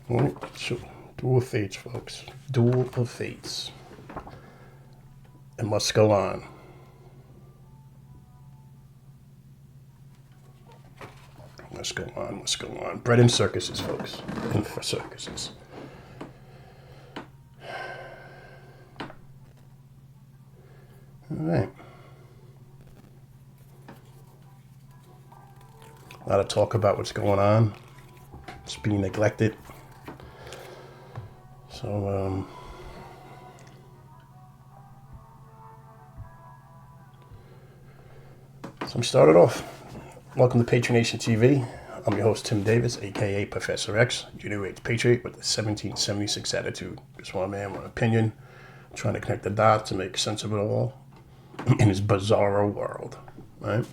Alright, so Duel of Fates, folks. Duel of Fates. It must go on. Must go on, must go on. Bread and circuses, folks. And for circuses. Alright. A lot of talk about what's going on. It's being neglected. So, we started off. Welcome to Patronation TV. I'm your host, Tim Davis, aka Professor X, Junior Age Patriot with the 1776 attitude. Just one man, one opinion, trying to connect the dots to make sense of it all in this bizarro world, right?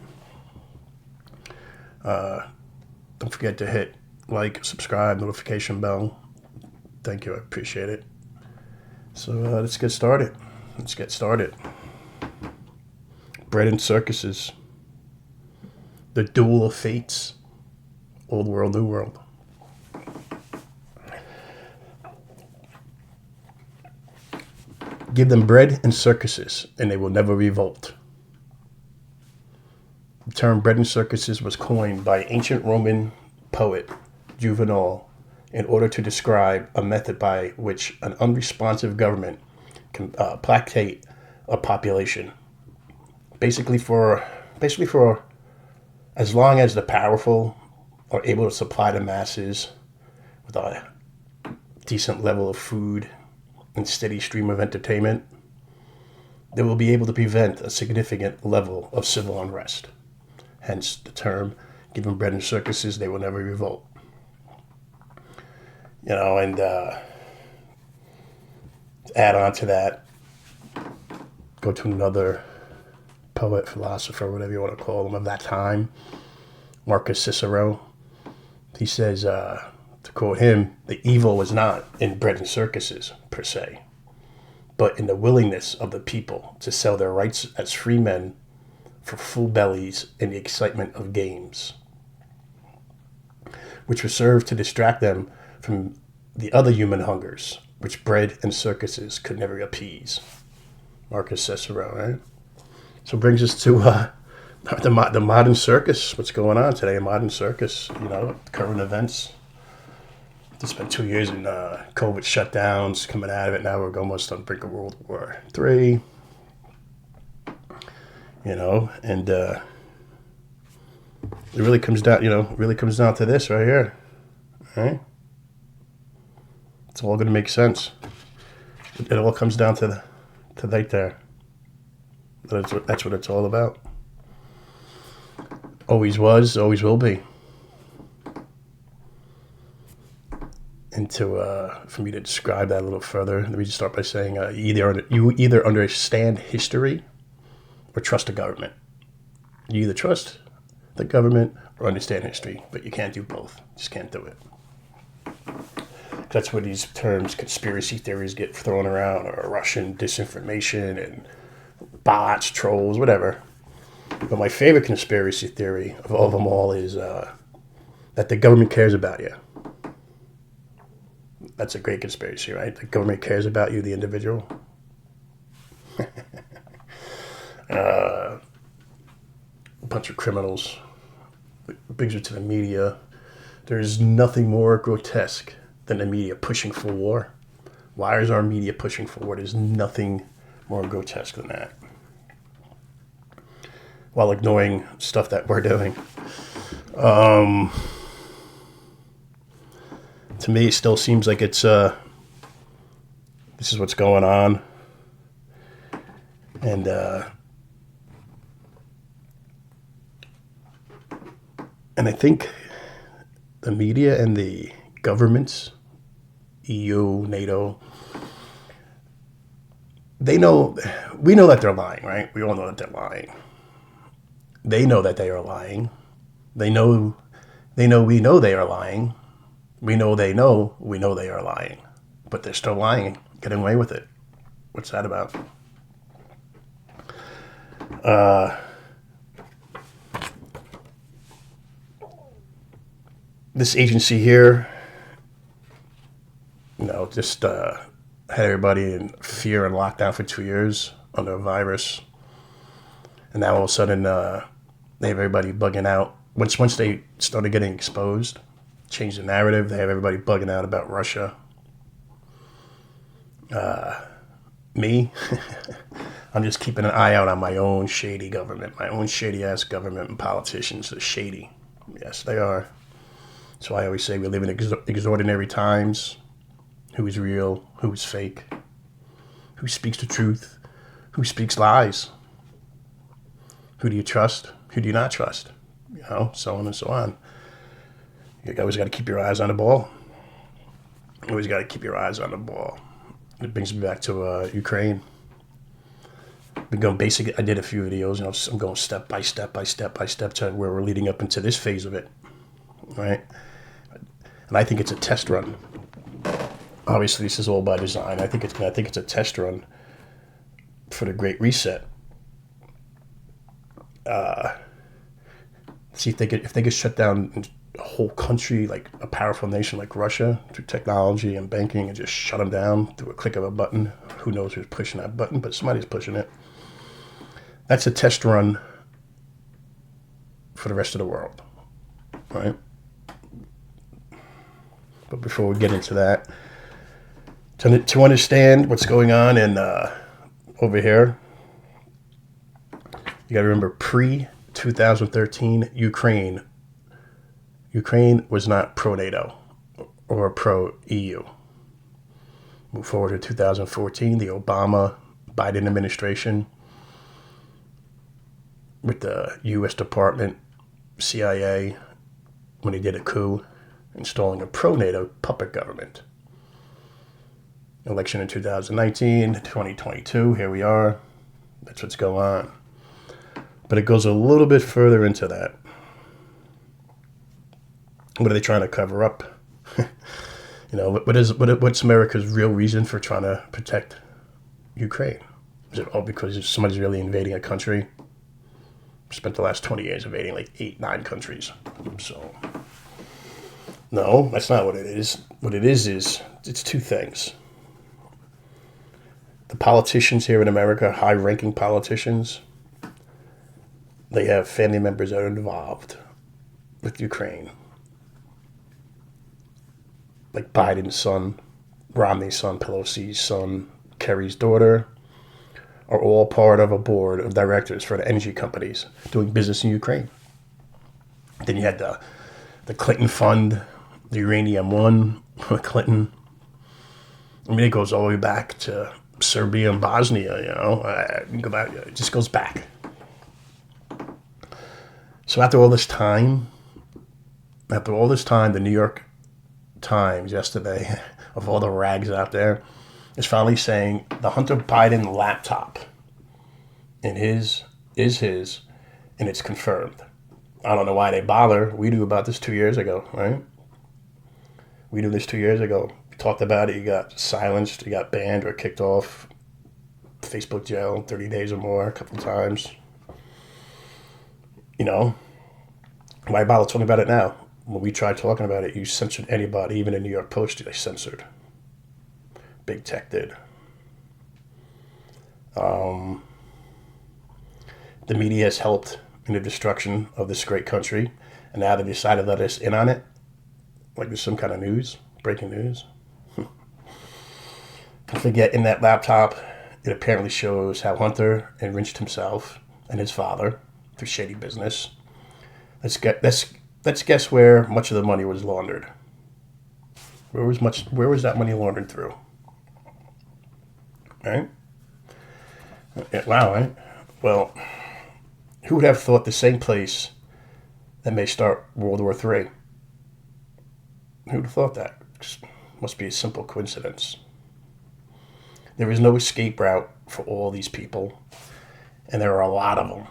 Don't forget to hit like, subscribe, notification bell. Thank you, I appreciate it. So let's get started. Bread and circuses. The Duel of Fates. Old world, new world. Give them bread and circuses, and they will never revolt. The term bread and circuses was coined by ancient Roman poet Juvenal in order to describe a method by which an unresponsive government can placate a population. Basically for as long as the powerful are able to supply the masses with a decent level of food and steady stream of entertainment, they will be able to prevent a significant level of civil unrest. Hence the term, given bread and circuses, they will never revolt. You know, and add on to that, go to another poet, philosopher, whatever you want to call him, of that time, Marcus Cicero. He says, to quote him, the evil was not in bread and circuses, per se, but in the willingness of the people to sell their rights as free men for full bellies in the excitement of games, which would serve to distract them from the other human hungers, which bread and circuses could never appease. Marcus Cicero, right? So brings us to the modern circus. What's going on today in modern circus? You know, current events. It's been 2 years in COVID shutdowns, coming out of it. Now we're almost on the brink of World War III. You know, and it really comes down, to this right here. Right? It's all going to make sense. It all comes down to right there. That's what it's all about. Always was, always will be. And for me to describe that a little further, let me just start by saying you either understand history or trust the government. You either trust the government or understand history, but you can't do both. You just can't do it. That's where these terms, conspiracy theories, get thrown around, or Russian disinformation and bots, trolls, whatever. But my favorite conspiracy theory of all of them all is that the government cares about you. That's a great conspiracy, right? The government cares about you, the individual. A bunch of criminals. It brings you to the media. There's nothing more grotesque than the media pushing for war. Why is our media pushing for war? There's nothing more grotesque than that. While ignoring stuff that we're doing. To me, it still seems like it's this is what's going on. And I think the media and the governments, EU, NATO, we know that they're lying, right? We all know that they're lying. They know that they are lying. We know they are lying. We know they are lying. But they're still lying, getting away with it. What's that about? This agency here just had everybody in fear and lockdown for 2 years under a virus. And now all of a sudden, they have everybody bugging out. Once they started getting exposed, changed the narrative, they have everybody bugging out about Russia. Me, I'm just keeping an eye out on my own shady government, my own shady-ass government and politicians. They're shady. Yes, they are. So I always say we live in extraordinary times. Who is real? Who is fake? Who speaks the truth? Who speaks lies? Who do you trust? Who do you not trust? So on and so on. You always got to keep your eyes on the ball. Always got to keep your eyes on the ball. It brings me back to Ukraine. Been going basic. I did a few videos. I'm going step by step to where we're leading up into this phase of it, right? And I think it's a test run. Obviously, this is all by design. I think it's a test run for the Great Reset. See if they could shut down a whole country, like a powerful nation like Russia, through technology and banking, and just shut them down through a click of a button. Who knows who's pushing that button, but somebody's pushing it. That's a test run for the rest of the world, right? But before we get into that, to understand what's going on in over here, you got to remember pre-2013 Ukraine was not pro-NATO or pro-EU. Move forward to 2014, the Obama-Biden administration with the U.S. Department, CIA, when they did a coup, installing a pro-NATO puppet government. Election in 2019, 2022, here we are. That's what's going on. But it goes a little bit further into that. What are they trying to cover up? What's America's real reason for trying to protect Ukraine? Is it all because somebody's really invading a country? Spent the last 20 years invading like 8-9 countries. So, no, that's not what it is. What it is it's two things. The politicians here in America, high-ranking politicians, they have family members that are involved with Ukraine. Like Biden's son, Romney's son, Pelosi's son, Kerry's daughter, are all part of a board of directors for the energy companies doing business in Ukraine. Then you had the Clinton Fund, the Uranium One, Clinton. I mean, it goes all the way back to Serbia and Bosnia, you go back, it just goes back. So after all this time, the New York Times yesterday, of all the rags out there, is finally saying the Hunter Biden laptop is his, and it's confirmed. I don't know why they bother. We knew about this 2 years ago, right? We knew this 2 years ago. We talked about it. You got silenced. You got banned or kicked off Facebook jail 30 days or more a couple times. Why bother talking about it now? When we tried talking about it, you censored anybody, even the New York Post, they censored. Big tech did. The media has helped in the destruction of this great country, and now they decided to let us in on it, like there's some kind of news, breaking news. Don't forget, in that laptop, it apparently shows how Hunter enriched himself and his father through shady business. Let's guess where much of the money was laundered. Where was that money laundered through? Right? Wow, right? Well, who would have thought the same place that may start World War III? Who would have thought that? Must be a simple coincidence. There is no escape route for all these people, and there are a lot of them.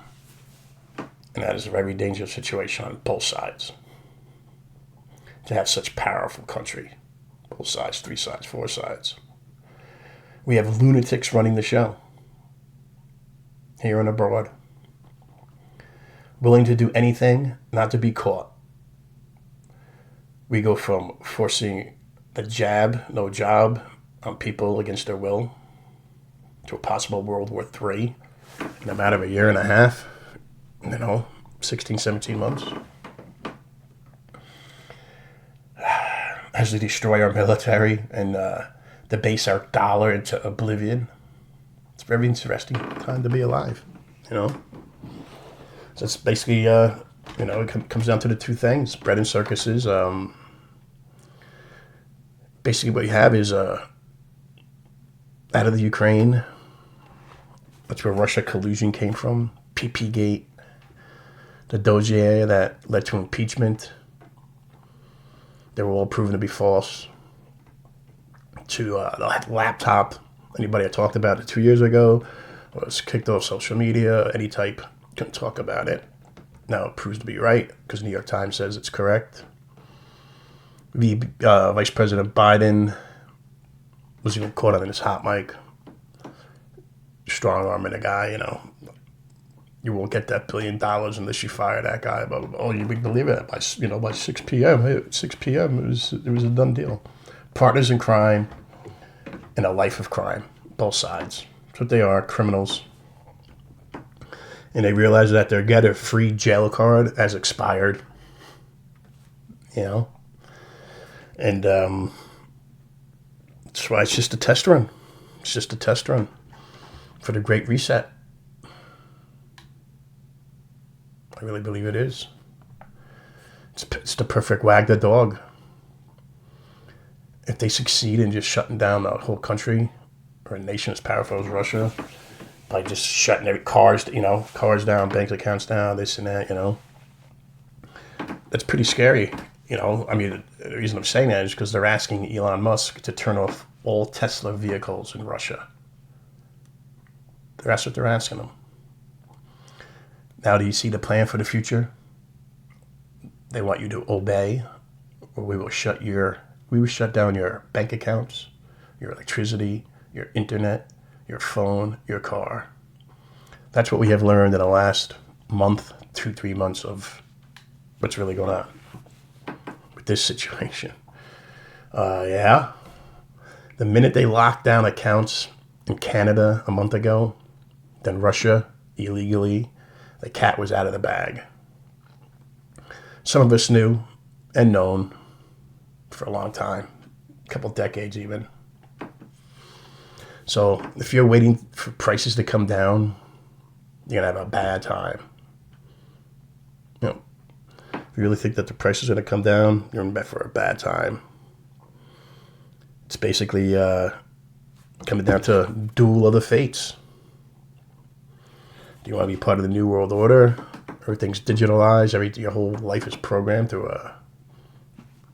And that is a very dangerous situation on both sides. To have such powerful country. Both sides, 3 sides, 4 sides. We have lunatics running the show. Here and abroad. Willing to do anything not to be caught. We go from forcing the jab, no job on people against their will to a possible World War III in a matter of a year and a half, 16, 17 months. As they destroy our military and debase our dollar into oblivion. It's a very interesting time to be alive, So it's basically, it comes down to the two things, bread and circuses. Basically what you have is out of the Ukraine, that's where Russia collusion came from, PP-gate, the dossier that led to impeachment. They were all proven to be false. To the laptop, anybody I talked about it 2 years ago was kicked off social media, any type, couldn't talk about it. Now it proves to be right because New York Times says it's correct. The Vice President Biden was even caught on his hot mic, strong-arming a guy, You won't get that $1 billion unless you fire that guy. But, you would believe it by 6 p.m. At 6 p.m. it was a done deal. Partners in crime and a life of crime, both sides. That's what they are, criminals. And they realize that their get a free jail card has expired. And that's why it's just a test run. It's just a test run for the Great Reset. I really believe it is. It's the perfect wag the dog. If they succeed in just shutting down the whole country or a nation as powerful as Russia by just shutting every cars down, bank accounts down, this and that, that's pretty scary. The reason I'm saying that is because they're asking Elon Musk to turn off all Tesla vehicles in Russia. That's what they're asking them. Now, do you see the plan for the future? They want you to obey, or we will shut down your bank accounts, your electricity, your internet, your phone, your car. That's what we have learned in the last month, 2-3 months of what's really going on with this situation. The minute they locked down accounts in Canada a month ago, then Russia illegally, the cat was out of the bag. Some of us knew and known for a long time, a couple decades even. So if you're waiting for prices to come down, you're going to have a bad time. If you really think that the price is going to come down, you're in bed for a bad time. It's basically coming down to a duel of the fates. Do you want to be part of the New World Order? Everything's digitalized. Your whole life is programmed through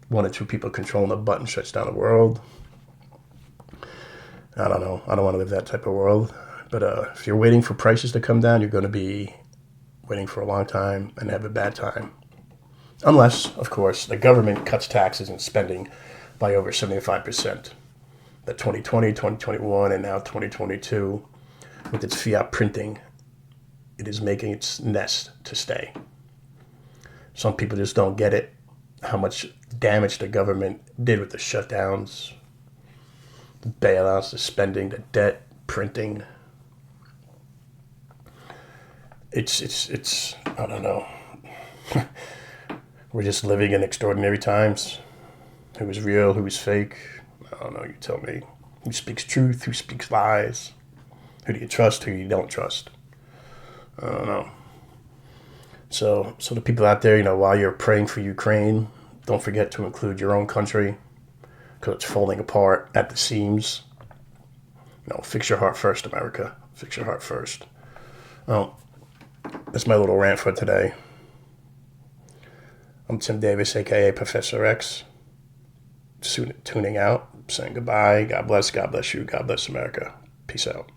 one or two people controlling the button shuts down the world. I don't know. I don't want to live that type of world. But if you're waiting for prices to come down, you're going to be waiting for a long time and have a bad time. Unless, of course, the government cuts taxes and spending by over 75%. The 2020, 2021, and now 2022, with its fiat printing, it is making its nest to stay. Some people just don't get it, how much damage the government did with the shutdowns, the bailouts, the spending, the debt, printing. It's I don't know. We're just living in extraordinary times. Who is real, who is fake? I don't know, you tell me. Who speaks truth, who speaks lies? Who do you trust, who you don't trust? I don't know. So the people out there, while you're praying for Ukraine, don't forget to include your own country because it's falling apart at the seams. Fix your heart first, America. Fix your heart first. Well, that's my little rant for today. I'm Tim Davis, a.k.a. Professor X. Tuning out, saying goodbye. God bless you. God bless America. Peace out.